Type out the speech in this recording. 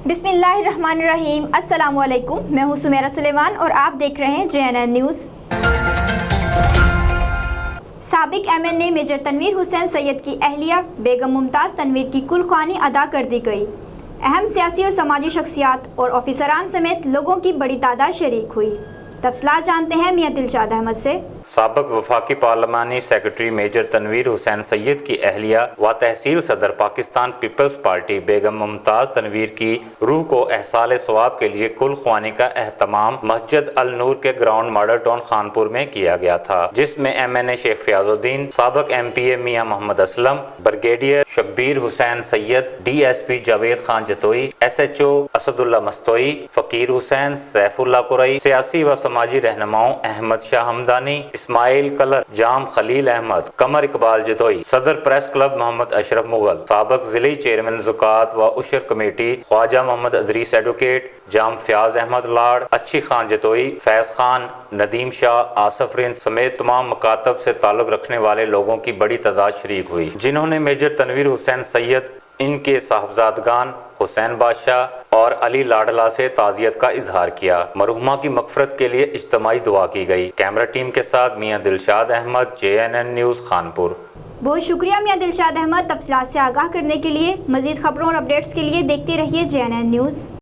بسم اللہ الرحمن الرحیم۔ السلام علیکم، میں ہوں سمیرہ سلیمان اور آپ دیکھ رہے ہیں JNN نیوز۔ سابق MNA میجر تنویر حسین سید کی اہلیہ بیگم ممتاز تنویر کی کل خوانی ادا کر دی گئی۔ اہم سیاسی اور سماجی شخصیات اور آفیسران سمیت لوگوں کی بڑی تعداد شریک ہوئی۔ تفصیلات جانتے ہیں میاں دلشاد احمد سے۔ سابق وفاقی پارلیمانی سیکرٹری میجر تنویر حسین سید کی اہلیہ و تحصیل صدر پاکستان پیپلز پارٹی بیگم ممتاز تنویر کی روح کو احصال ثواب کے لیے کل خوانی کا اہتمام مسجد النور کے گراؤنڈ ماڈل ٹاؤن خانپور میں کیا گیا تھا، جس میں MNA شیخ فیاض الدین، سابق MPA میاں محمد اسلم، بریگیڈیئر شبیر حسین سید، DSP جاوید خان جتوئی، SHO اسد اللہ مستوئی، فقیر حسین، سیف اللہ قرئی، سیاسی و سماجی رہنماؤں احمد شاہ حمدانی، اسماعیل کلر، جام خلیل احمد، قمر اقبال جتوئی، صدر پریس کلب محمد اشرف مغل، سابق ضلعی چیئرمین زکوٰۃ و عشر کمیٹی خواجہ محمد ادریس ایڈوکیٹ، جام فیاض احمد لاڑ، اچھی خان جتوئی، فیض خان، ندیم شاہ، آصف رند سمیت تمام مکاتب سے تعلق رکھنے والے لوگوں کی بڑی تعداد شریک ہوئی، جنہوں نے میجر تنویر حسین سید، ان کے صاحبزادگان حسین بادشاہ اور علی لاڈلا سے تعزیت کا اظہار کیا۔ مرحومہ کی مغفرت کے لیے اجتماعی دعا کی گئی۔ کیمرہ ٹیم کے ساتھ میاں دلشاد احمد، JNN نیوز خانپور۔ بہت شکریہ میاں دلشاد احمد۔ تفصیلات سے آگاہ کرنے کے لیے، مزید خبروں اور اپڈیٹس کے لیے دیکھتے رہیے JNN نیوز۔